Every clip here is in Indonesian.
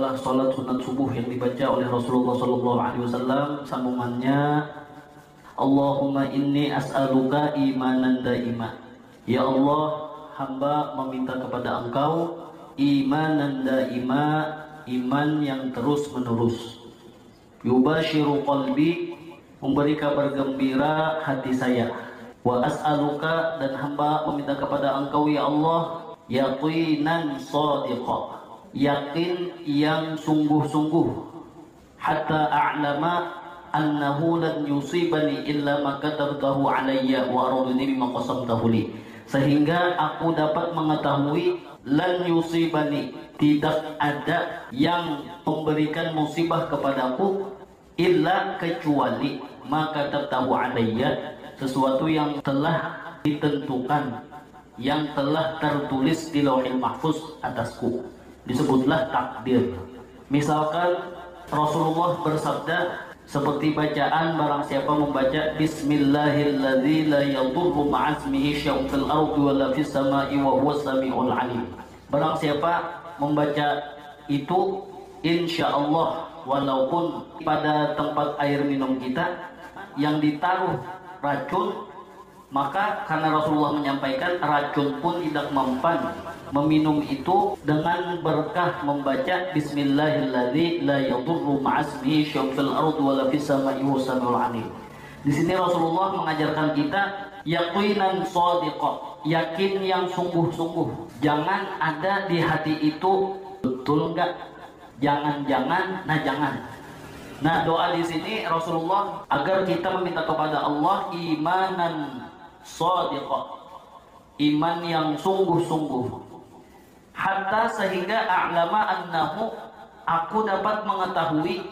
adalah sholat sunat subuh yang dibaca oleh Rasulullah SAW. Sambungannya, Allahumma inni as'aluka imanan daima. Ya Allah, hamba meminta kepada Engkau imanan daima, iman yang terus menerus. Yubashiru qalbi, memberi kabar gembira hati saya. Wa as'aluka, dan hamba meminta kepada Engkau ya Allah, yaqinan shadiqa, yakin yang sungguh-sungguh, hatta a'lama annahu lan yusibani illa ma katabtahu alayya wa aradni bima qasamtahu li, sehingga aku dapat mengetahui lan yusibani, tidak ada yang memberikan musibah kepadaku, illa kecuali maka katabtahu alayya, sesuatu yang telah ditentukan, yang telah tertulis di Lauhil Mahfuz atasku. Disebutlah takdir. Misalkan Rasulullah bersabda seperti bacaan barang siapa membaca Bismillahilladzi la yadurru ma'asmihi syai'un fil ardi wala fis sama'i wa huwas samiul alim. Barang siapa membaca itu, insyaallah walaupun pada tempat air minum kita yang ditaruh racun, maka karena Rasulullah menyampaikan racun pun tidak mempan meminum itu dengan berkah membaca Bismillahilladzi la yadurru ma'asmihi syai'un fil ardi wala fis sama'i wa huwas samiul alim. Di sini Rasulullah mengajarkan kita yaqinan shadiqa, yakin yang sungguh-sungguh. Jangan ada di hati itu betul enggak, jangan-jangan, nah jangan. Nah, doa di sini Rasulullah agar kita meminta kepada Allah imanan shadiqa, iman yang sungguh-sungguh, hatta sehingga a'lama annahu, aku dapat mengetahui,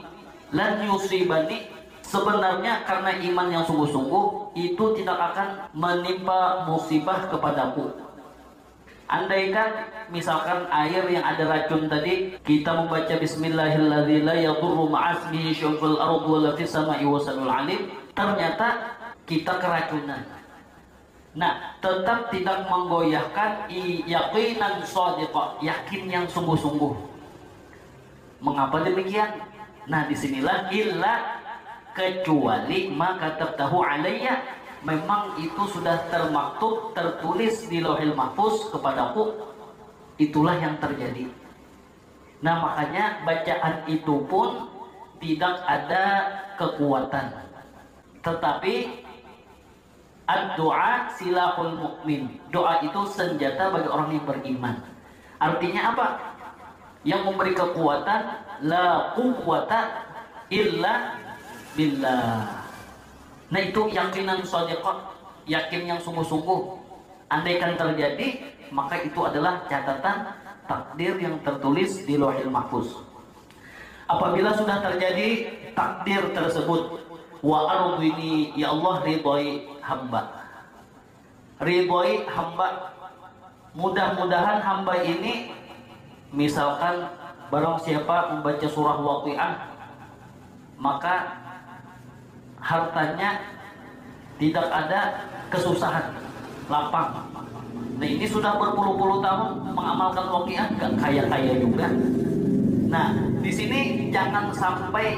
lan yusibani, sebenarnya karena iman yang sungguh-sungguh itu tidak akan menimpa musibah kepadaku. Andaikan misalkan air yang ada racun tadi, kita membaca Bismillahilladzi la yadurru ma'asmihi syai'un fil ardi wala fis sama'i wa samiul alim, ternyata kita keracunan. Nah, tetap tidak menggoyahkan yaqinan shadiqa, yakin yang sungguh-sungguh. Mengapa demikian? Nah, disinilah illa, kecuali maka tabtahu alayya, memang itu sudah termaktub, tertulis di Lauhil Mahfuz kepadaku, itulah yang terjadi. Nah, makanya bacaan itu pun tidak ada kekuatan, tetapi ad-du'a silahul mu'min, doa itu senjata bagi orang yang beriman. Artinya apa? Yang memberi kekuatan, la quwwata illa billah. Nah, itu yakinan shadiqah, yakin yang sungguh-sungguh. Andaikan terjadi, maka itu adalah catatan takdir yang tertulis di Lauhil Mahfuz. Apabila sudah terjadi takdir tersebut, wa ardini, ya Allah, ridhoi hamba, ridhoi hamba. Mudah-mudahan hamba ini, misalkan barang siapa membaca surah Waqiah, maka hartanya tidak ada kesusahan, lapang. Nah, ini sudah berpuluh-puluh tahun mengamalkan Waqiah, gak kaya-kaya juga. Nah, di sini jangan sampai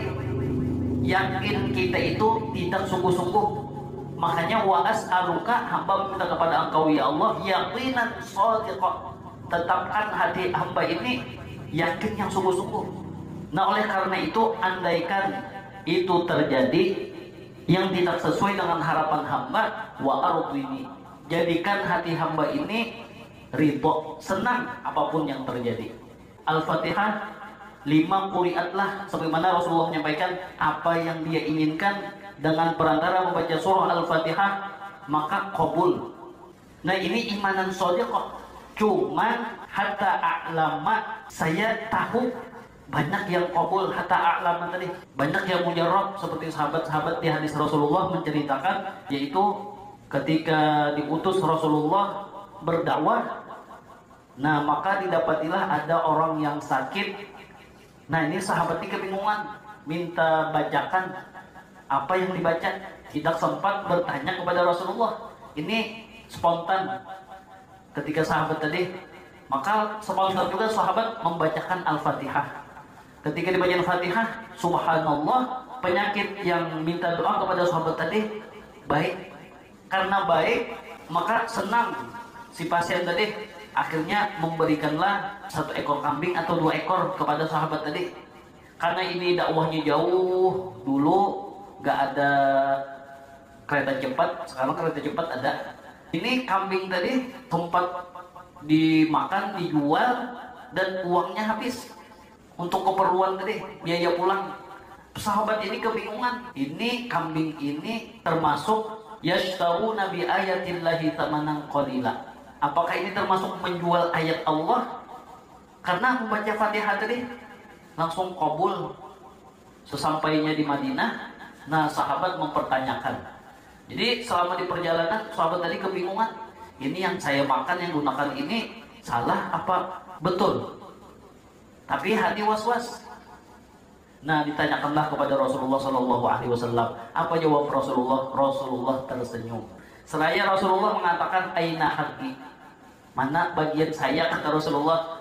yakin kita itu tidak sungguh-sungguh. Makanya wa as'aluka, hamba meminta kepada Engkau ya Allah yaqinan shadiqa, tetapkan hati hamba ini yakin yang sungguh-sungguh. Nah, oleh karena itu, andaikan itu terjadi yang tidak sesuai dengan harapan hamba, wa ardini, jadikan hati hamba ini ridho, senang apapun yang terjadi. Al-Fatihah 5 quri'atlah, sebagaimana Rasulullah menyampaikan apa yang dia inginkan dengan perantara membaca surah Al-Fatihah maka qabul. Nah, ini imanan shadiqah. Cuman hatta a'lama, saya tahu banyak yang qabul, hatta a'lama tadi banyak yang mujarrab, seperti sahabat-sahabat di hadis Rasulullah menceritakan, yaitu ketika diutus Rasulullah berdakwah, nah maka didapatilah ada orang yang sakit. Nah, ini sahabat ini kebingungan, minta bacakan apa yang dibaca, tidak sempat bertanya kepada Rasulullah. Ini spontan ketika sahabat tadi, maka spontan juga sahabat membacakan Al-Fatihah. Ketika dibaca Al-Fatihah, subhanallah, penyakit yang minta doa kepada sahabat tadi baik. Karena baik, maka senang si pasien tadi, akhirnya memberikanlah 1 ekor kambing atau 2 ekor kepada sahabat tadi. Karena ini dakwahnya jauh, dulu gak ada kereta cepat, sekarang kereta cepat ada. Ini kambing tadi tempat dimakan, dijual, dan uangnya habis untuk keperluan tadi, biaya pulang. Sahabat ini kebingungan, ini kambing ini termasuk yashtaruna bi ayatillahi thamanan qalila. Apakah ini termasuk menjual ayat Allah? Karena membaca Fatihah tadi langsung kabul. Sesampainya di Madinah, nah sahabat mempertanyakan. Jadi selama di perjalanan sahabat tadi kebingungan, ini yang saya makan, yang gunakan ini salah apa betul? Tapi hati was-was. Nah, ditanyakanlah kepada Rasulullah Shallallahu Alaihi Wasallam. Apa jawab Rasulullah? Rasulullah tersenyum. Seraya Rasulullah mengatakan, Aina haqi, mana bagian saya, kata Rasulullah.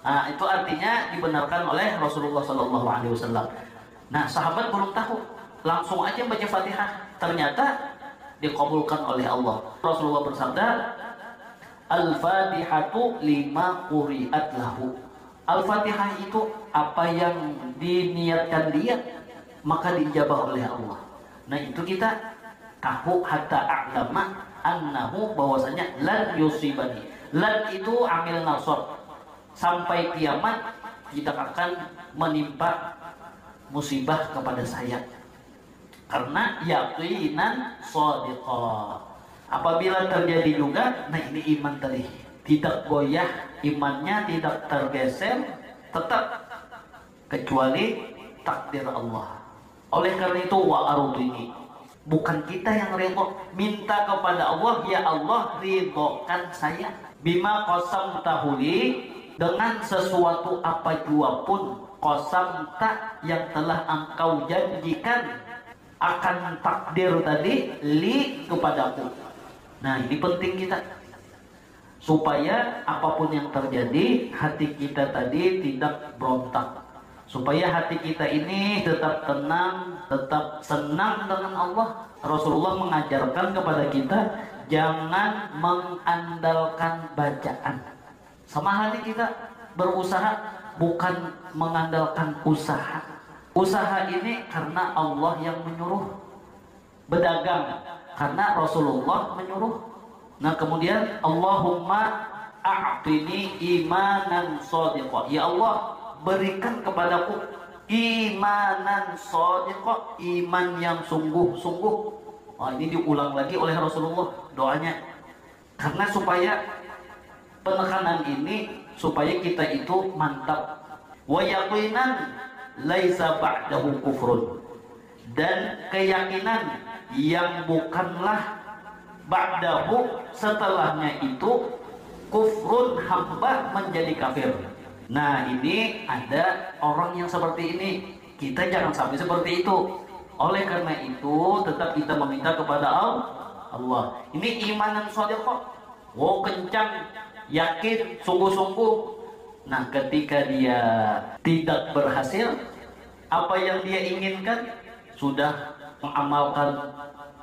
Nah, itu artinya dibenarkan oleh Rasulullah Shallallahu Alaihi Wasallam. Nah, sahabat belum tahu, langsung aja baca Fatihah. Ternyata dikabulkan oleh Allah. Rasulullah bersabda, Al-Fatihatu lima quri'at lahu. Al-Fatihah itu apa yang diniatkan dia, maka dijabah oleh Allah. Nah, itu kita tahu, hatta a'lama annahu, bahwasanya lan yusibani. Lan itu amil nasab, sampai kiamat tidak akan menimpa musibah kepada saya. Karena yaqinan shadiqah. Apabila terjadi juga, nah ini iman tadi, tidak goyah imannya, tidak tergeser, tetap, kecuali takdir Allah. Oleh karena itu wa arudini, bukan kita yang ridho, minta kepada Allah, ya Allah ridhokan saya, bima qasam tahuli, dengan sesuatu apa jua pun, qasam tak yang telah engkau janjikan akan takdir tadi li kepadaku. Nah, ini penting kita, supaya apapun yang terjadi, hati kita tadi tidak berontak, supaya hati kita ini tetap tenang, tetap senang dengan Allah. Rasulullah mengajarkan kepada kita jangan mengandalkan bacaan. Sama halnya kita berusaha, bukan mengandalkan usaha. Usaha ini karena Allah yang menyuruh. Berdagang karena Rasulullah menyuruh. Nah, kemudian Allahumma a'tini imanan shadiqah. Ya Allah, berikan kepadaku imanan shadiqah, iman yang sungguh-sungguh. Oh, ini diulang lagi oleh Rasulullah doanya. Karena supaya penekanan ini, supaya kita itu mantap. Wa yaqinan laisa ba'dahu kufrun, dan keyakinan yang bukanlah ba'dahu, setelahnya itu kufrun, hamba menjadi kafir. Nah, ini ada orang yang seperti ini, kita jangan sampai seperti itu. Oleh karena itu tetap kita meminta kepada Allah. Ini imanan shadiqah, wow, kencang, yakin, sungguh-sungguh. Nah, ketika dia tidak berhasil, apa yang dia inginkan, sudah mengamalkan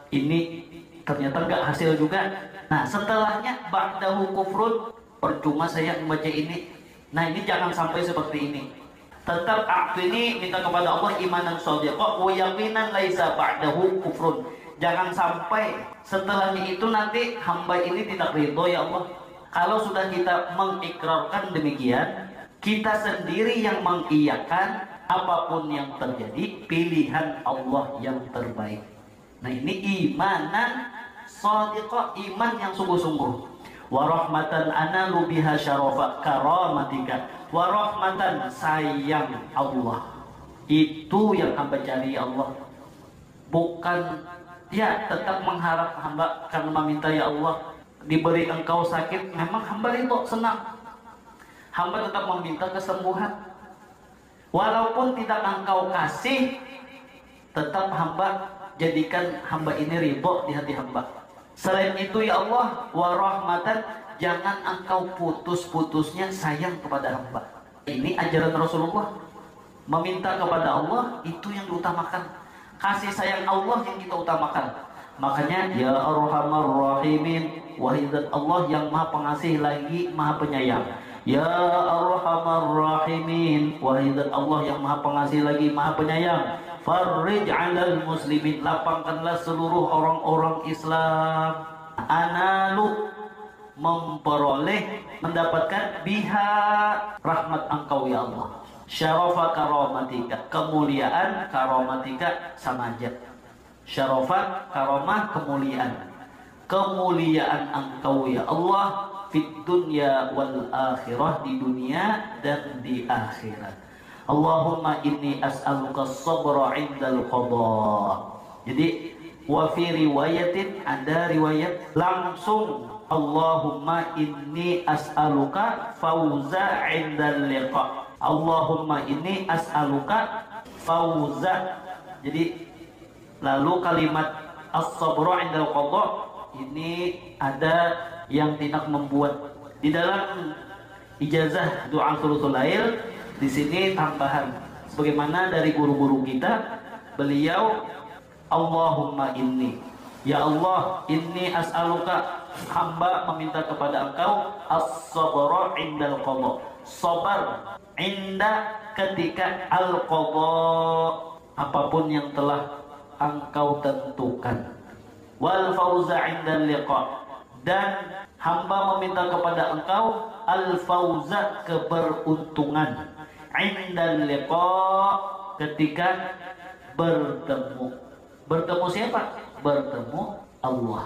ini, ternyata nggak hasil juga. Nah, setelahnya ba'dahu kufrun, percuma saya membaca ini. Nah, ini jangan sampai seperti ini. Tetap ini minta kepada Allah imanan shadiqah wa yaqinan laisa ba'dahu kufrun. Jangan sampai setelahnya itu nanti hamba ini tidak ridho, ya Allah. Kalau sudah kita mengikrarkan demikian, kita sendiri yang mengiyakan, apapun yang terjadi, pilihan Allah yang terbaik. Nah, ini imanan shadiqah, iman yang sungguh-sungguh. Wa rahmatan analu biha syarafa karamatika. Wa rahmatan, sayang Allah. Itu yang hamba cari, ya Allah. Bukan, ya tetap mengharap hamba karena meminta, ya Allah, diberi engkau sakit, memang hamba itu senang. Hamba tetap meminta kesembuhan. Walaupun tidak engkau kasih, tetap hamba jadikan hamba ini ridho di hati hamba. Selain itu, ya Allah, wa rahmatan, jangan engkau putus-putusnya sayang kepada hamba. Ini ajaran Rasulullah. meminta kepada Allah itu yang diutamakan. Kasih sayang Allah yang kita utamakan. Makanya ya Arhamar Rahimin, wahai zat Allah yang Maha Pengasih lagi Maha Penyayang. Ya Arhamar Rahimin, wahai zat Allah yang Maha Pengasih lagi Maha Penyayang. Farrij 'alal muslimin, lapangkanlah seluruh orang-orang Islam. Analu, memperoleh, mendapatkan biha, rahmat Engkau ya Allah. Syarafa karamatika, kemuliaan karamatika sama aja. Syarafa, karamah, kemuliaan. Kemuliaan Engkau ya Allah fid dunya wal akhirah, di dunia dan di akhirat. Allahumma inni as'aluka sabra 'indal qada. Jadi wa fi riwayatin, ada riwayat langsung Allahumma inni as'aluka fauza 'indal liqa. Allahumma inni as'aluka fauza. Jadi lalu kalimat as-sabra 'indal qada ini ada yang tidak membuat di dalam ijazah doa thuluthul lail. Di sini tambahan sebagaimana dari guru-guru kita, beliau Allahumma inni, ya Allah, inni as'aluka, hamba meminta kepada Engkau as-sabra 'indal qada, sabar inda, ketika al-qada, apapun yang telah Engkau tentukan, wal fauza 'indal liqa, dan hamba meminta kepada Engkau al-fauza, keberuntungan, 'indal liqa, ketika bertemu. Bertemu siapa? Bertemu Allah.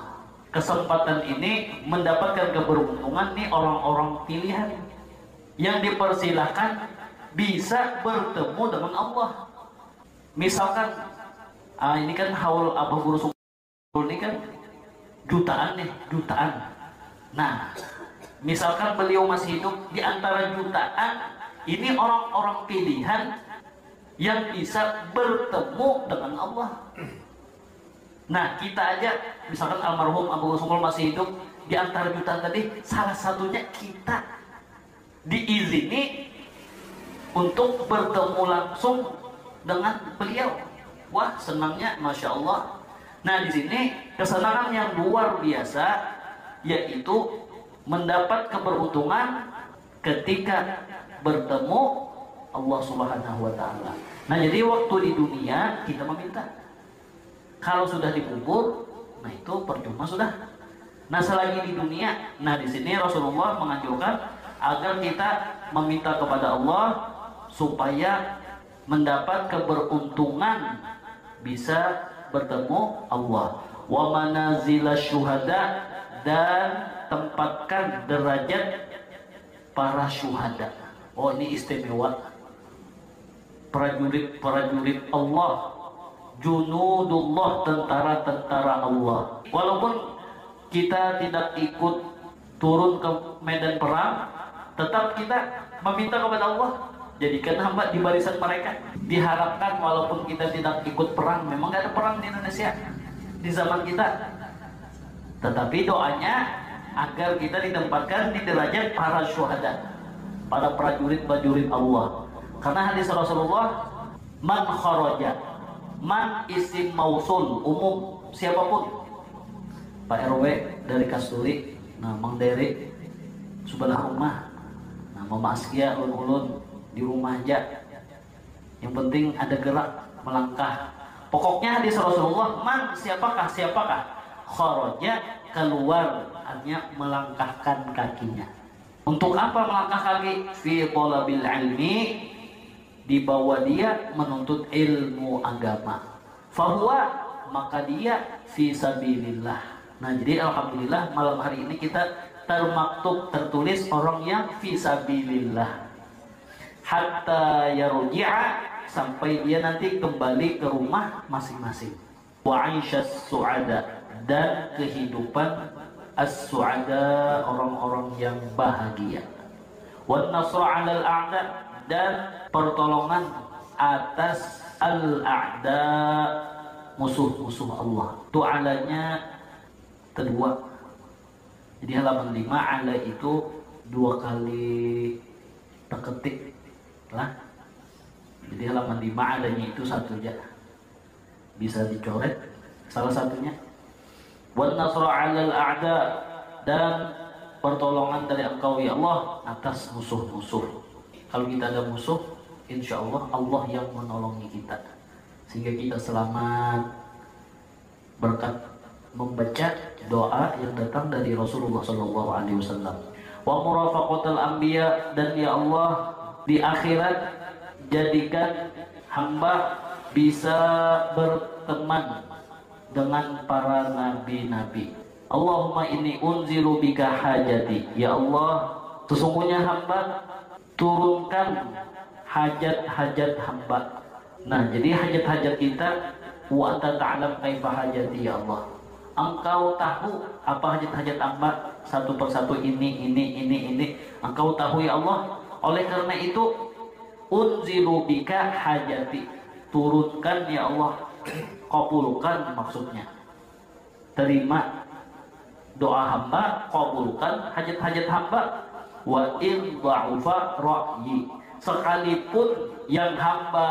Kesempatan ini mendapatkan keberuntungan nih orang-orang pilihan yang dipersilahkan bisa bertemu dengan Allah. Misalkan ini kan haul Abah Guru Sungkul ini kan jutaan nih, jutaan. Nah, misalkan beliau masih hidup, di antara jutaan ini orang-orang pilihan yang bisa bertemu dengan Allah. Nah, kita aja misalkan almarhum Abu Sungkul masih hidup, di antara jutaan tadi salah satunya kita diizini untuk bertemu langsung dengan beliau. Wah, senangnya Masya Allah. Nah, di sini kesenangan yang luar biasa, yaitu mendapat keberuntungan ketika bertemu Allah Subhanahu wa Ta'ala. Nah, jadi waktu di dunia kita meminta. Kalau sudah dikubur, nah itu percuma sudah. Nah, selagi di dunia, nah di sini Rasulullah menganjurkan agar kita meminta kepada Allah supaya mendapat keberuntungan bisa bertemu Allah. Wa manazilash syuhada, dan tempatkan derajat para syuhada. Oh, ini istimewa. Prajurit-prajurit Allah, junudullah, tentara-tentara Allah. Walaupun kita tidak ikut turun ke medan perang, tetap kita meminta kepada Allah, jadikan hamba di barisan mereka. Diharapkan walaupun kita tidak ikut perang, memang gak ada perang di Indonesia di zaman kita, tetapi doanya agar kita ditempatkan di derajat para syuhada, para prajurit-prajurit Allah. Karena hadis Rasulullah, man kharaja, man isim mausul, umum siapapun, Pak RW dari Kasturi, nah Mang Deri sebelah rumah, nah Mama Askia ulun-ulun di rumah aja, yang penting ada gerak melangkah. Pokoknya hadis Rasulullah, man siapakah kharaja, keluar, artinya melangkahkan kakinya. Untuk apa melangkah kaki? Fi thalabil ilmi, dibawa dia menuntut ilmu agama. Fahuwa, maka dia fi sabilillah. Nah, jadi alhamdulillah malam hari ini kita termaktub, tertulis orang yang fi sabilillah. Hatta yarji'a, sampai dia nanti kembali ke rumah masing-masing. Wa 'aisyas su'ada, dan kehidupan as-su'ada, orang-orang yang bahagia. Wan nasra 'alal a'da, dan pertolongan atas al-a'da, musuh-musuh Allah. Itu alanya kedua. Jadi halaman 5, ala itu 2 kali terketik lah. Jadi halaman 5 adanya itu satu aja, bisa dicoret salah satunya. Wan nasra 'alal a'da, dan pertolongan dari Engkau ya Allah atas musuh-musuh. Kalau kita ada musuh, insya Allah Allah yang menolongi kita sehingga kita selamat berkat membaca doa yang datang dari Rasulullah SAW. Wa murafaqatul anbiya, dan ya Allah di akhirat jadikan hamba bisa berteman dengan para nabi-nabi. Allahumma inni unzilu bika hajati, ya Allah sesungguhnya hamba turunkan hajat-hajat hamba. Nah, jadi hajat-hajat kita, wa anta ta'lam kaifa hajati ya Allah. Engkau tahu apa hajat-hajat hamba satu persatu, ini. Engkau tahu ya Allah. Oleh karena itu, unzilu bika hajati, turunkan ya Allah, kabulkan maksudnya. Terima doa hamba, kabulkan hajat-hajat hamba. Wa in dha'ufa ra'yi, sekalipun yang hamba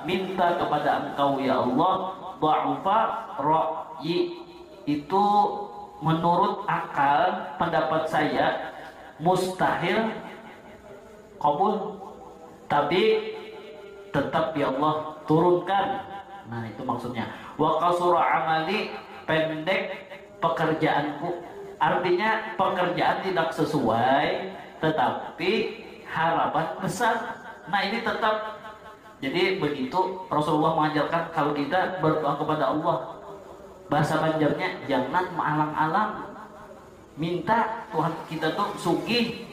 minta kepada Engkau ya Allah, dha'ufa ra'yi, itu menurut akal pendapat saya mustahil kabul, tapi tetap ya Allah turunkan. Nah, itu maksudnya. Wa qasura amali, pendek pekerjaanku, artinya pekerjaan tidak sesuai tetapi harapan besar. Nah, ini tetap. Jadi begitu Rasulullah mengajarkan kalau kita berdoa kepada Allah, bahasa Banjarnya jangan maalang-alang, minta Tuhan kita tuh sugih.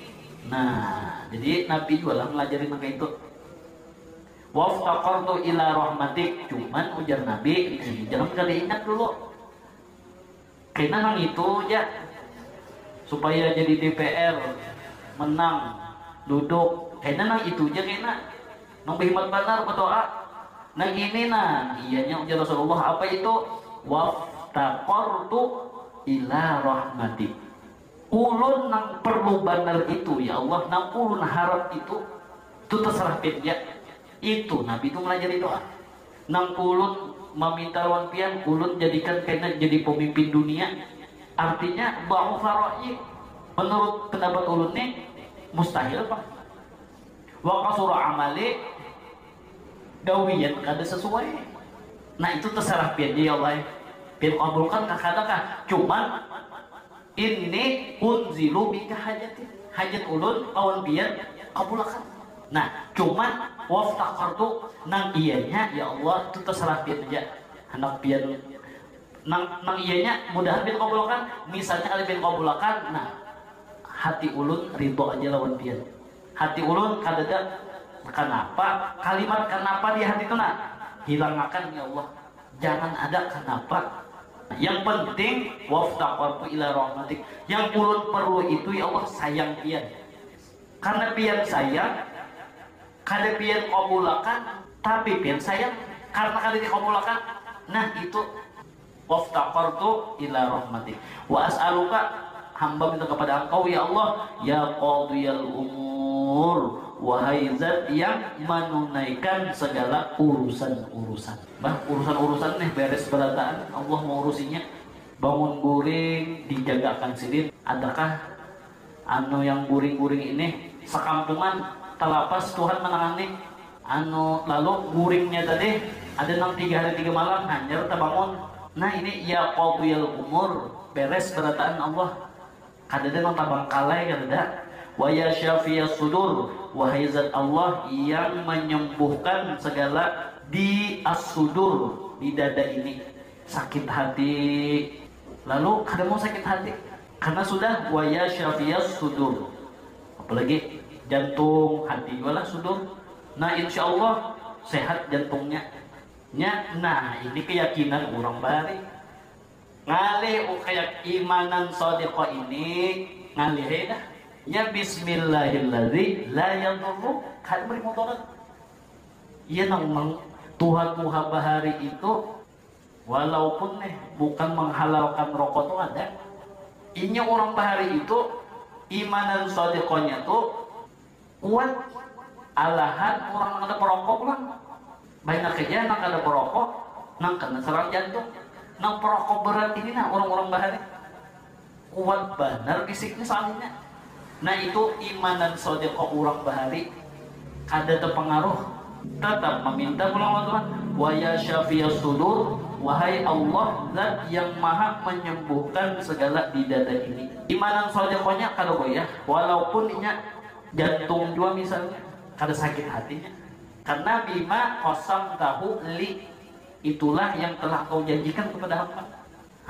Nah, jadi Nabi juga lah melajari maka itu. Waftaqartu ila rahmatik, cuman ujar Nabi jangan kali ingat dulu. Kena nang itu aja supaya jadi DPR menang duduk. Kena nang itu aja kena. Nang berhimmat benar berdoa. Nah gini nah, iyanya ujar Rasulullah apa itu? Waftaqartu ila rahmatik. Ulun nang perlu benar itu ya Allah, nang ulun harap itu terserah dia. Itu Nabi itu melajari doa. Nang ulun meminta lawan pian, ulun jadikan kena jadi pemimpin dunia. Artinya bahwa farai menurut pendapat ulun nih mustahil Pak. Wa qasura amali dawiyan kada sesuai. Nah itu terserah pian ya Allah. Pian kabulkan kakadakah. Cuman ini unzilu bika hajati, hajat ulun awan pian kabulkan. Nah, cuman waftaqartu nang iyanya ya Allah itu terserah pian aja. Hendak pian nang iyanya mudahan pian kabulkan. Misalnya kali pian kabulkan, nah hati ulun ridho aja lawan pian. Hati ulun kadada kenapa kalimat kenapa di hati itu nah hilangkan ya Allah. Jangan ada kenapa. Yang penting waftaqartu ila rahmatik. Yang ulun perlu itu ya Allah sayang pian. Karena pian sayang, kada pian kabulakan, tapi pian sayang karena kada dikabulakan. Nah itu waftaqartu ila rahmatik. Wa as'aluka, hamba minta kepada Engkau ya Allah, ya qadiyal umur, wahai zat yang menunaikan segala urusan-urusan. Bah, urusan-urusan nih beres berataan, Allah mau urusinya. Bangun guring, dijagakan sidin. Adakah anu yang guring-guring ini sekampungan telapas Tuhan menangani? Anu lalu guringnya tadi ada nang 3 hari 3 malam hanyar terbangun. Nah ini ya qadiyal umur, beres berataan Allah. Kadada nang tabang kalai kadada. Wa ya syafiyas sudur, wahai zat Allah yang menyembuhkan segala di as-sudur, di dada ini sakit hati. Lalu kada mau sakit hati karena sudah wa ya syafiyas sudur. Apalagi jantung, hati wala sudur. Nah insya Allah sehat jantungnya. Nah ini keyakinan orang bari. Ngalih kayak imanan sadiqah ini ngalih dah. Ya bismillahilladzi la yadurru kada beri mudarat. Ya nang Tuhan bahari itu walaupun bukan menghalalkan rokok tuh ada. Inya orang bahari itu imanan sadiqahnya tuh kuat. Alahan orang ada perokok lang banyak aja nang kada perokok, nang kena serangan jantung, nang perokok berat ini nah orang-orang bahari kuat benar fisiknya soalnya. Nah itu iman dan sodeko orang bahari kada terpengaruh, tetap meminta pulang Tuhan. Wa ya syafiyas sudur, wahai Allah zat yang maha menyembuhkan segala di dada ini. Iman dan sodekonya kada goyah, walaupun inya jantung juga misalnya kada sakit hatinya, karena bima kosam tahu li, itulah yang telah kau janjikan kepada hamba.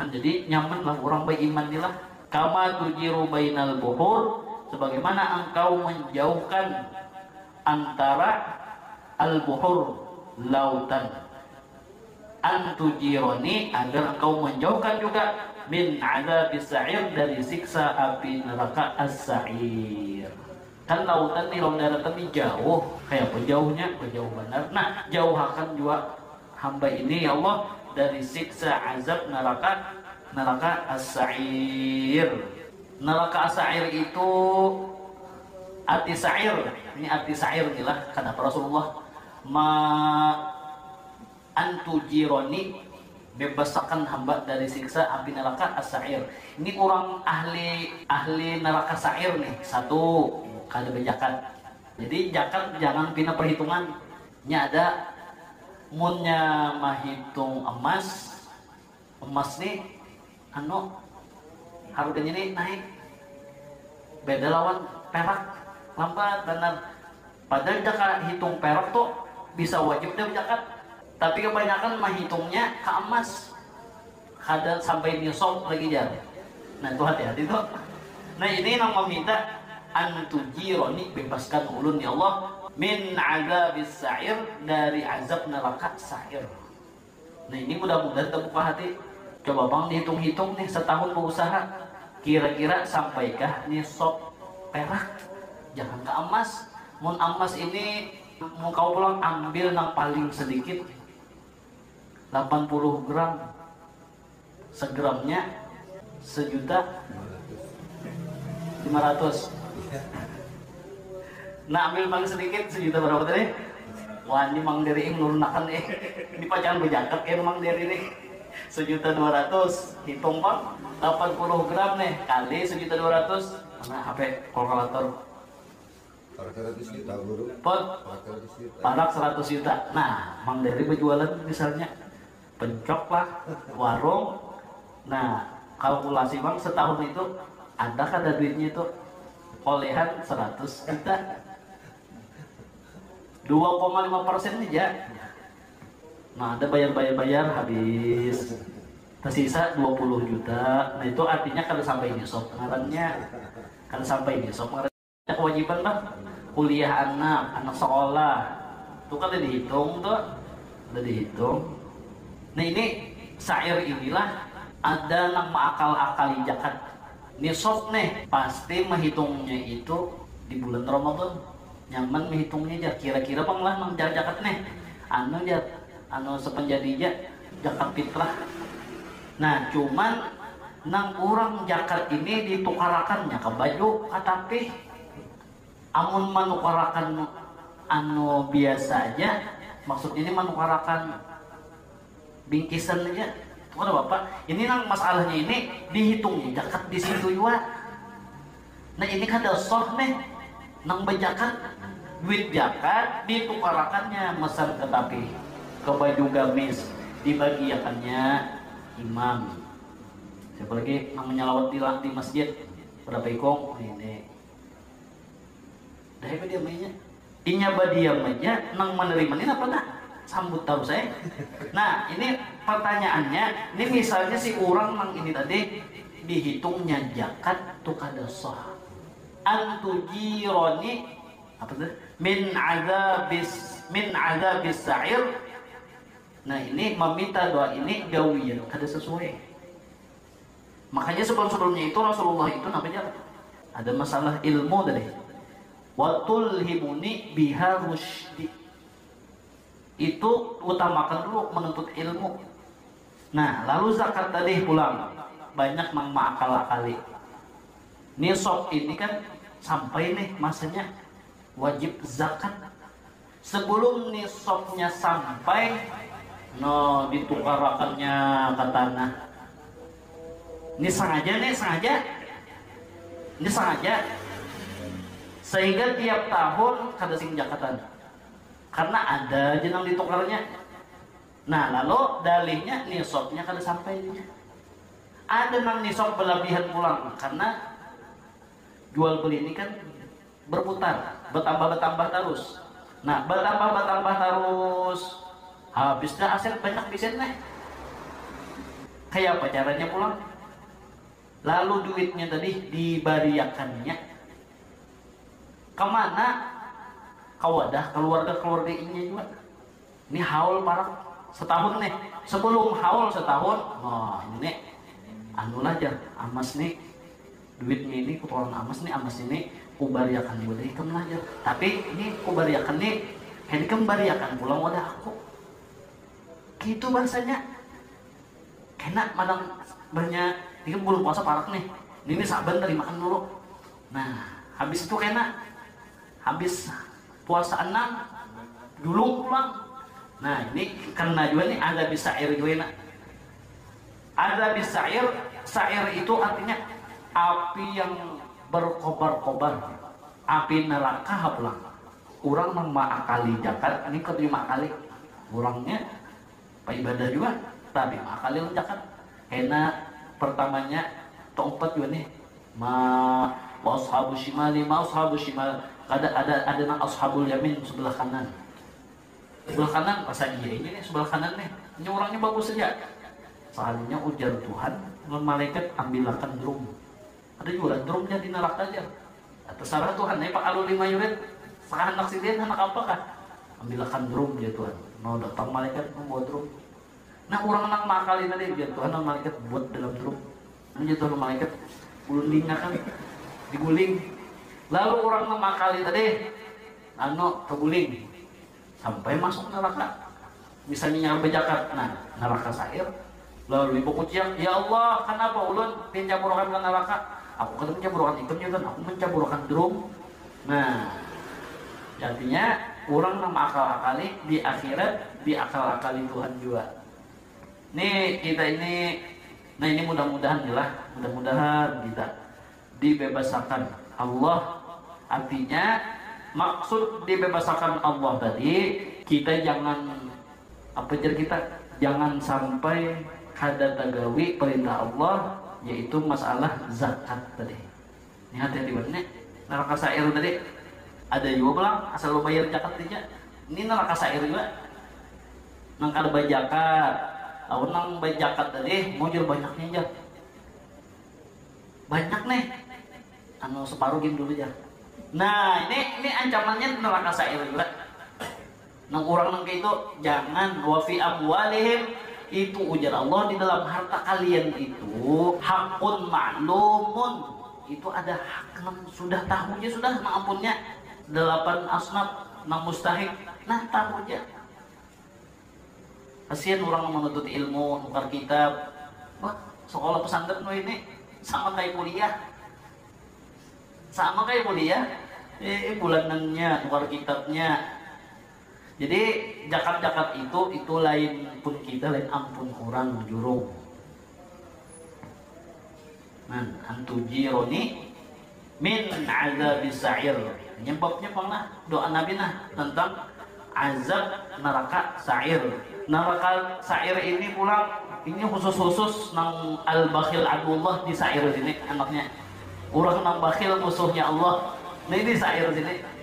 Jadi nyamanlah orang beriman inilah. Kama tujiru bainal buhur, sebagaimana engkau menjauhkan antara al-buhur, lautan. Antujironi, agar engkau menjauhkan juga min adzabis sa'ir, dari siksa api neraka as-sa'ir. Kan lautan di daratan ini jauh, kayak jauhnya jauh benar. Nah jauhkan juga hamba ini ya Allah dari siksa azab neraka as-sa'ir. Neraka as-sa'ir itu ati sa'ir. Ini ati sa'ir inilah kata Rasulullah, ma antujironi, bebaskan hamba dari siksa api neraka as-sa'ir. Ini orang ahli neraka sa'ir nih. Satu, kada bejakat. Jadi jakat jangan pina perhitungan. Nya ada munnya mahitung emas nih harganya nih naik, beda lawan perak lambat benar. Padahal jika hitung perak tuh bisa wajib dan zakat, tapi kebanyakan menghitungnya ke emas, kada sampai nisab lagi jar. Nah itu hati-hati tuh. Nah ini yang meminta antujironi, bebaskan ulun ya Allah min azabis sa'ir, dari azab neraka sa'ir. Nah ini mudah-mudahan terbuka hati. Coba bang dihitung-hitung nih, setahun berusaha kira-kira sampaikah nisab perak, jangan ke emas. Mun emas ini mau kau pulang ambil yang paling sedikit 80 gram, segramnya 1.500.000. Nah ambil paling sedikit 1 juta berapa tadi? Wah ini mang dari ini lunakan ini pajangan berjakat ya mang dari ini 1.200.000, hitung pak 80 gram nih kali 1.200.000, mana HP kalkulator parak 100 juta guru parak 100 juta. Nah mang dari berjualan misalnya pencok lah warung. Nah kalkulasi bang setahun itu ada kada duitnya itu olehan 100 juta, 2,5% aja. Nah ada bayar habis, tersisa 20 juta. Nah itu artinya kada sampai nisab ngarannya, kada sampai nisab ngarannya kewajiban bang. Kuliah anak sekolah itu kan ada dihitung. Nah ini sa'ir inilah ada nama akal-akali zakat. Nisab nih pasti menghitungnya itu di bulan Ramadan. Nyaman menghitungnya jar kira-kira bang lah nang zakat nih anu sepenjadinya zakat fitrah. Nah cuman nang kurang zakat ini ditukarakannya ke baju tapi amun manukarakan anu biasa aja, maksudnya ini manukarakan bingkisan aja. Tuh bapak, ini nang masalahnya ini dihitung zakat di situ juga. Nah ini kan dosoh nih nang bejakat duit zakat ditukarakannya mesan tetapi ke baju gamis dibagiakannya imam. Siapa lagi nang menyalawat di masjid berapa ikong ini. Dah dia mainnya. Inya badiam aja nang menerima ini apa tak? Sambut tahu saya. Nah ini pertanyaannya, ini misalnya si orang nang ini tadi dihitungnya zakat tuh kada sah. Antujironi apa tuh? Min azabis sa'ir. Nah ini meminta doa ini gawian kada sesuai. Makanya sebelumnya itu Rasulullah itu namanya ada masalah ilmu tadi. Watul himuni biha rusydi. Itu utamakan dulu menuntut ilmu. Nah lalu zakat tadi pulang banyak mang akal-akali. Nisab ini kan sampai nih masanya wajib zakat. sebelum nisabnya sampai, no ditukarakannya ke tanah. Ini sengaja, sehingga tiap tahun kada sing jakatan, karena ada jenang ditukarnya. Nah lalu dalihnya nisabnya kada sampai, ada nang nisab berlebihan pulang, karena jual beli ini kan berputar, bertambah terus. Nah bertambah terus, habisnya aset banyak bisa nih. Kayak apa caranya pulang? Lalu duitnya tadi dibariakannya kemana? Kawadah keluarga ini juga. Ini haul parah setahun nih, sebelum haul setahun, oh ini anu aja amas nih, duitnya ini kutuan amas ini kubariakan juga dari ikam aja. Tapi ini kubariakan nih, ini kembariakan pulang wadah aku. Gitu bahasanya. Kena madang banyak, ini belum puasa parak nih. Ini saban dari makan dulu. Nah, habis itu kena, habis puasa 6 dulu pulang. Nah, ini karena juga nih ada bisa air juga. Ada bisa air, sair itu artinya api yang berkobar-kobar, api neraka pulang. Orang mengakali zakat, ini keterima kali. Orangnya pak ibadah juga, tapi akali zakat. Karena pertamanya tempat juga nih, ashabul shimal, ada nang ashabul yamin sebelah kanan. Sebelah kanan pas ini sebelah kanan nih, ini orangnya bagus saja. Soalnya ujar Tuhan, malaikat ambilkan drum. Ada juga drumnya di neraka aja. Terserah Tuhan, nih Pak Alu 5 yurid, sekarang anak sidin anak apa kah? Ambilkan drum ya Tuhan. Mau datang malaikat membawa drum. Nah orang nak makalin tadi ya Tuhan, malaikat buat dalam drum. Ini Tuhan malaikat gulingnya kan diguling. Lalu orang nak makalin tadi, terguling sampai masuk neraka. Misalnya yang berjakat, nah neraka sair. Lalu ibu kuciak, ya Allah, kenapa ulun pencaburukan ke neraka? Aku kata pencaburukan ikannya kan, aku mencaburukan drum. Nah, artinya orang yang akal-akali di akhirat, di akal-akali Tuhan juga. Nih kita ini, nah ini mudah-mudahan kita dibebasakan Allah. Artinya maksud dibebasakan Allah tadi, kita jangan jangan sampai kada tagawi perintah Allah, yaitu masalah zakat tadi. Ini hati-hati banget nih. Neraka sair tadi ada juga bilang asal lo bayar zakat aja. Ini neraka sair juga. Nang kada bayar zakat, nang bayar zakat tadi mujur banyaknya aja. Banyak nih. Separuh gini dulu aja. Nah ini ancamannya neraka sair juga. Nang orang nang itu jangan wa fi amwalihim, itu ujar Allah di dalam harta kalian itu hakun ma'lumun, itu ada hak nang sudah tahunya sudah mampunnya 8 asnaf nang mustahik. Nah tahu aja. Kasihan orang menuntut ilmu, nukar kitab. Wah, sekolah pesantren ini sama kayak kuliah. Bulanannya, nukar kitabnya. Jadi zakat itu lain pun kita, lain ampun orang jurung. Man antujironi min azabis sa'ir. Nyebabnya pernah doa Nabi tentang azab neraka sa'ir. Neraka sa'ir ini pulang, ini khusus nang al-bakhil adullah di sa'ir sini anaknya. Orang nang bakhil musuhnya Allah. Nah ini sa'ir sini.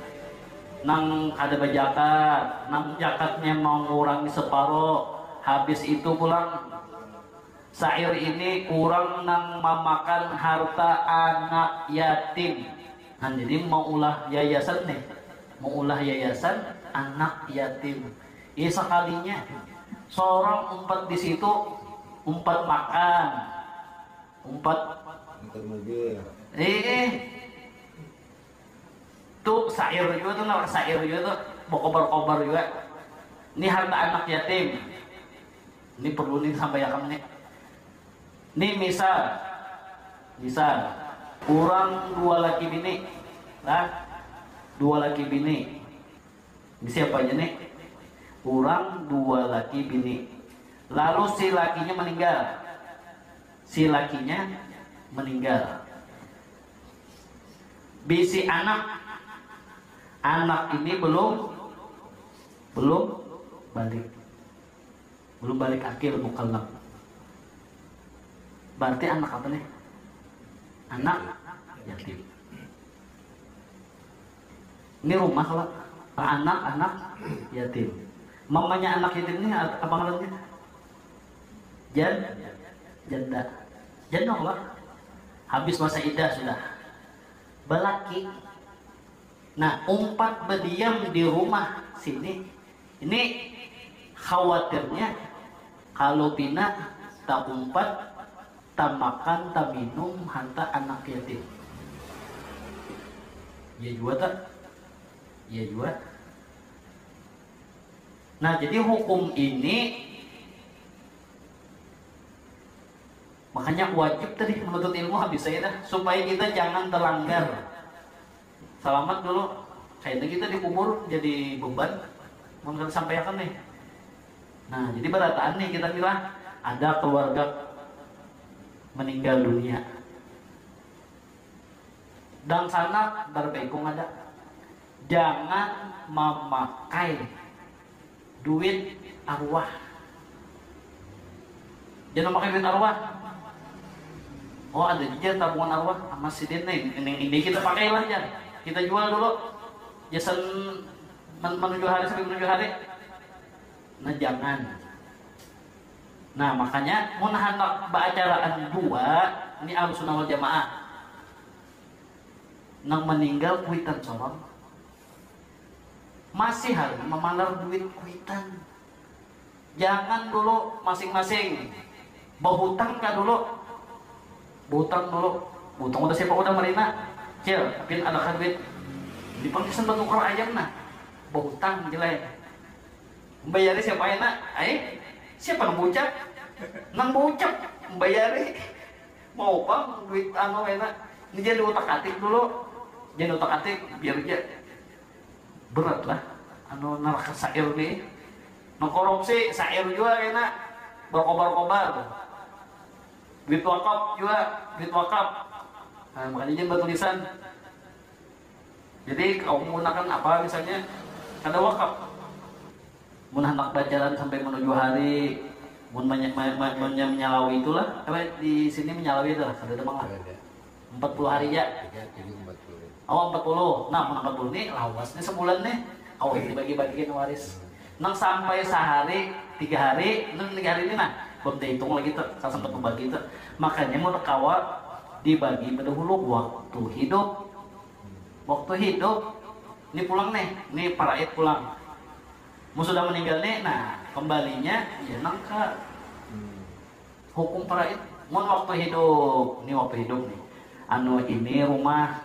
Nang ada bajakat, nang jakatnya mau ngurangi separuh, habis itu pulang sair ini kurang nang memakan harta anak yatim. Nah jadi mau ulah yayasan anak yatim. Sekalinya seorang umpat di situ, umpat makan, umpat mobil. Tuh sair juga tuh, neraka sair juga tuh, berkobar-kobar juga. Ini harta anak yatim. Ini perlu nih sampai ya kamu nih. Ini misal kurang 2 laki bini, Ini siapanya nih? Kurang 2 laki bini. Lalu si lakinya meninggal. Si lakinya meninggal. Bisi anak. Anak ini belum balik. Belum balik akil mukallaf. Berarti anak apa nih? Anak yatim. Ini rumah kalau anak yatim. Mamanya anak yatim ini apa namanya? Janda. Janda Allah. Habis masa iddah sudah. Balaki. Nah, umpat berdiam di rumah sini. Ini khawatirnya kalau bina tak umpat, tak makan, tak minum, hantar anak yatim. Ya juga tak? Ya juga. Nah, jadi hukum ini makanya wajib tadi menuntut ilmu habis saya dah supaya kita jangan terlanggar. Selamat dulu. Kayaknya kita dikubur jadi beban. Mau sampaikan nih. Nah, jadi berataan nih kita bilang ada keluarga meninggal dunia. Dan sana berbekung ada. Jangan memakai duit arwah. Jangan memakai duit arwah. Oh, ada juga tabungan arwah sama sidin nih. Ini kita pakai lah ya. Kita jual dulu. Jasa menuju hari sampai menuju hari. Nah, jangan. Nah, makanya mun hendak baacaraan dua, ini Ahlussunnah wal Jamaah. Nang meninggal kuitan soron. Masih harus memalar duit kuitan. Jangan dulu masing-masing berhutang kah dulu. Berhutang dulu. Hutang udah siapa udah marina. Cil, tapi ada kan duit. Dipanggil sempat nuker ayam nah. Berhutang jelek. Membayari siapa enak? Siapa nang bocap? Nang bocap membayari. Mau bang duit anu enak. Ini jadi utak-atik dulu. Jadi utak-atik biar aja berat lah. Anu neraka sair nih. Nang korupsi sair juga enak. Berkobar-kobar. Duit wakaf juga, duit wakaf. Nah, makanya jangan bertulisan. Jadi kamu menggunakan apa misalnya ada wakaf. Mun hendak bacaran sampai menuju hari, mun menyalawi itulah. Apa di sini menyalawi itu lah, ada demang lah. 40 hari ya. Oh 40. Nah, mun 40 nih lawas nih sebulan nih. Kau dibagi-bagiin waris. Nang sampai sehari, 3 hari, nang 3 hari ini nah, belum dihitung lagi tuh, saya sempat membagi itu. Makanya mau kawat dibagi dahulu waktu hidup. Waktu hidup, ini pulang nih, ini para id pulang. Mau sudah meninggal nih, nah kembalinya ya nangka hukum para id. Mau waktu hidup, ini waktu hidup nih. Anu ini rumah,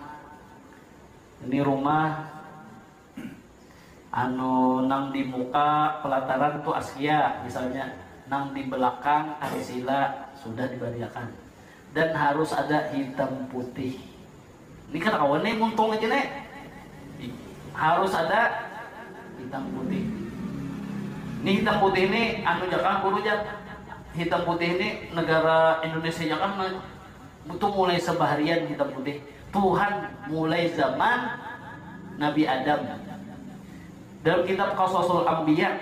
anu nang di muka pelataran tuh askia misalnya, nang di belakang ada sila sudah dibariakan. Dan harus ada hitam putih. Ini kan awalnya muntung aja nih. Harus ada hitam putih. Ini hitam putih ini anu jakang kudu jak. Hitam putih ini negara Indonesia jakang butuh mulai sebaharian hitam putih. Tuhan mulai zaman Nabi Adam. Dalam kitab Qasasul Anbiya,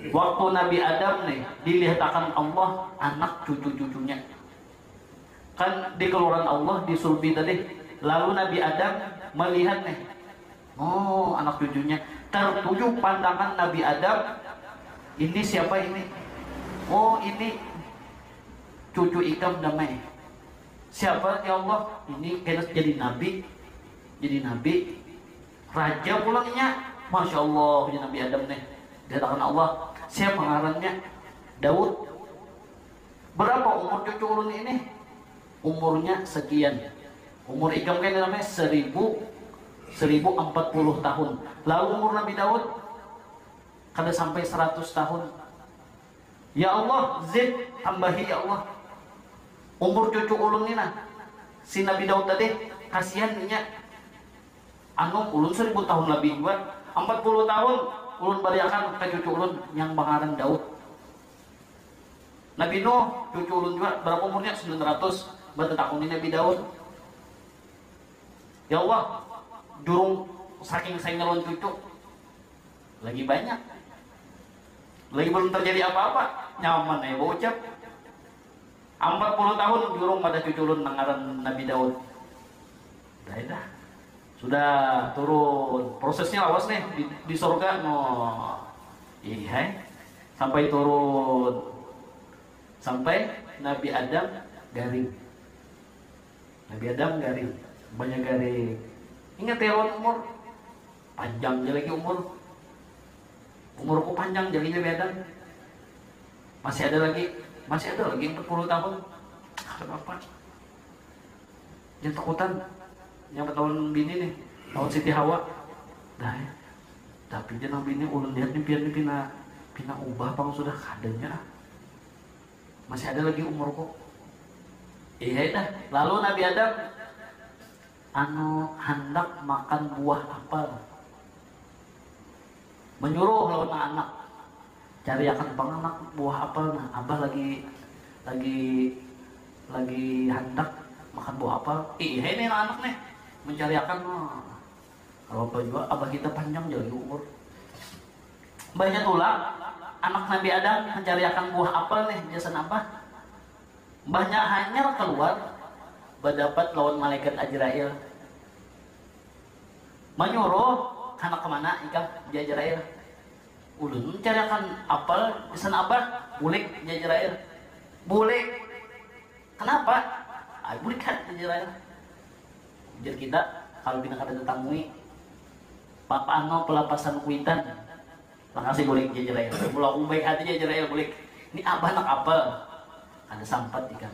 waktu Nabi Adam nih dilihatkan Allah anak cucu-cucunya. Kan di keluaran Allah di sulbi tadi. Lalu Nabi Adam melihat nih, oh anak cucunya. Tertuju pandangan Nabi Adam, ini siapa ini? Oh ini cucu Ikam damai. Siapa ya Allah? Ini kena jadi nabi. Jadi nabi. Raja pulangnya. Masya Allah punya Nabi Adam nih. Dikatakan Allah. Siapa ngarannya? Daud. Berapa umur cucu ulun ini? Umurnya sekian. Umur Ikam kan namanya 1040 tahun. Lalu umur Nabi Daud kada sampai 100 tahun. Ya Allah, zid tambahi ya Allah. Umur cucu ulun ini nah. Si Nabi Daud tadi kasihan nya. Anu ulun 1000 tahun lebih juga. 40 tahun ulun bariakan ke cucu ulun yang bangaran Daud. Nabi Nuh cucu ulun juga berapa umurnya 900 bertakuni Nabi Daud. Ya Allah, durung saking saya ngelon cucu lagi banyak, lagi belum terjadi apa-apa, nyaman ya bocap. 40 tahun jurung pada cuculun nangaran Nabi Daud. Dah, sudah turun. Prosesnya awas nih di surga no. Iya, sampai turun. Sampai Nabi Adam garing. Nabi Adam garing, banyak garing. Ingat ya umur panjang lagi umurku panjang jadi Nabi Adam. Masih ada lagi 40 tahun. Kenapa? Yang takutan yang tahun bini nih, tahun Siti Hawa. Dah ya. Tapi jenang bini ulun lihat nih pina ubah bang sudah kadenya. Masih ada lagi umurku. Iya dah. Lalu Nabi Adam hendak makan buah apel. Menyuruh lawan anak cari akan anak buah apel. Nah, abah lagi hendak makan buah apel. Iya ini anak nih mencari akan. Kalau apa juga abah kita panjang jadi umur. Banyak pula anak Nabi Adam mencari akan buah apel nih biasa apa? Banyak hanya keluar berdapat lawan malaikat Ajrail. Menyuruh anak kemana ikan Ajrail? Ulun carikan apel pesan abah bulik Ajrail. Bulik. Kenapa? Bulik kan Ajrail. Jadi kita kalau kita kada tetamui Papa Ano pelapasan kuitan. Makasih bulik Ajrail. Mula baik hati Ajrail bulik. Ini abah nak apel. Ada sampat ikan.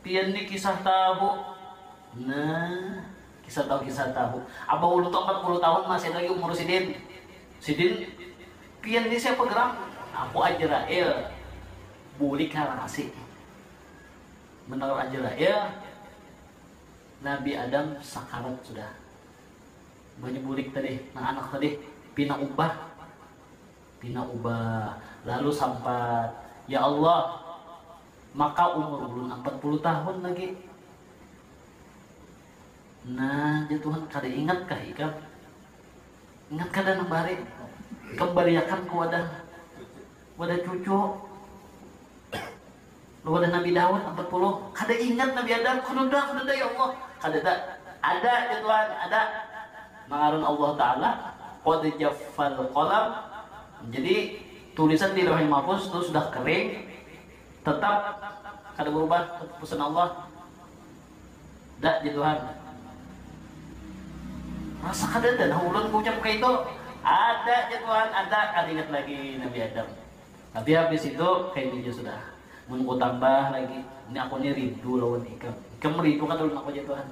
Pian ni kisah tahu. Nah, kisah tahu. Abah ulun tuh 40 tahun masih lagi umur Sidin. Pian ni siapa geram? Aku Ajrail. Bulik kasih. Mendengar Ajrail, Nabi Adam sakarat sudah. Banyak bulik tadi, nah anak tadi pina ubah. Lalu sampai ya Allah, maka umur ulun 40 tahun lagi. Nah, ya Tuhan kada ingat kah ikam? Ingat kada nambari? Kembaliakan ku wadah cucu. Lu wadah Nabi Daud 40. Kada ingat Nabi Adam, kada ya Allah. Kada ada ya Tuhan, ada. Mengarun Allah Ta'ala qad jaffal qalam. Jadi tulisan di Lauhul Mahfuz itu sudah kering, tetap kada berubah keputusan Allah. Dak di Tuhan. Rasa kada dan ulun ucap kayak itu ada ya Tuhan, ada kada ingat lagi Nabi Adam. Tapi habis itu kayak itu sudah. Mun ku tambah lagi, ini aku ni rindu lawan ikam. Ikam rindu kan ulun aku ya Tuhan.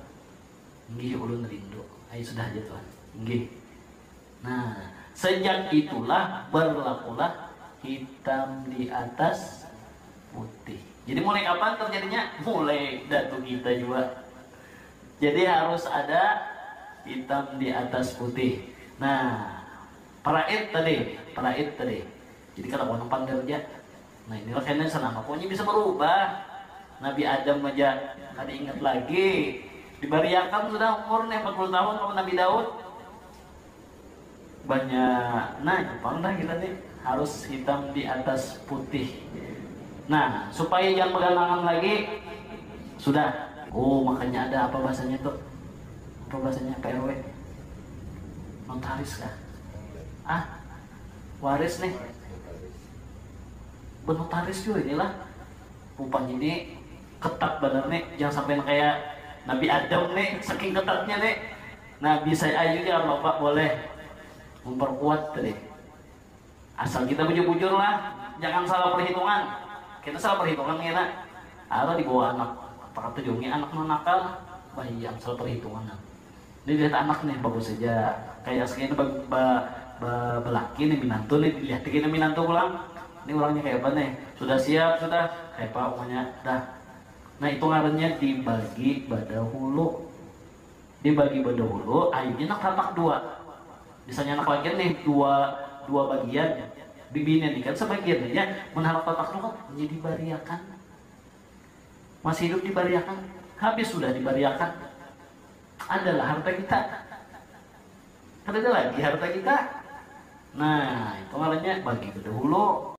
Nggih ulun rindu. Ayo sudah aja Tuhan. Nggih. Nah, sejak itulah berlakulah hitam di atas putih. Jadi mulai kapan terjadinya? Mulai datu kita juga. Jadi harus ada hitam di atas putih. Nah, paraid tadi. Jadi kalau orang pandai aja. Nah, inilah kayaknya senang. Pokoknya bisa berubah. Nabi Adam aja kada ingat lagi. Dibariakan sudah umurnya 40 tahun sama Nabi Daud. Banyak. Nah, Jepang dah kita nih harus hitam di atas putih. Nah, supaya jangan pegangan lagi sudah. Oh, makanya ada apa bahasanya tuh? Apa bahasanya PRW? Notaris kah? Waris nih. Benotaris juga inilah. Rupanya ini ketat bener nih. Jangan sampai kayak Nabi Adam nih, saking ketatnya nih. Nabi saya ayu ya Bapak boleh memperkuat tadi. Asal kita bujur-bujur lah, jangan salah perhitungan. Kita salah perhitungan nih nak. Ada di bawah anak, apa kata jongi anak nakal, bayi yang salah perhitungan. Ini lihat anak nih bagus saja. Kayak segini belaki nih minantu nih, dilihat begini minantu pulang. Ini orangnya kayak apa nih? Sudah siap sudah, kayak apa umumnya dah. Nah itu ngarannya dibagi pada hulu. dibagi berdahulu, akhirnya nak tapak dua. Misalnya anak laki nih dua bagian, bibinya dikan sebagian ya, menhalak tapak dua menjadi bariakan. Masih hidup dibariakan, habis sudah dibariakan. Adalah harta kita. Ada lagi harta kita. Nah, itu malahnya bagi berdahulu.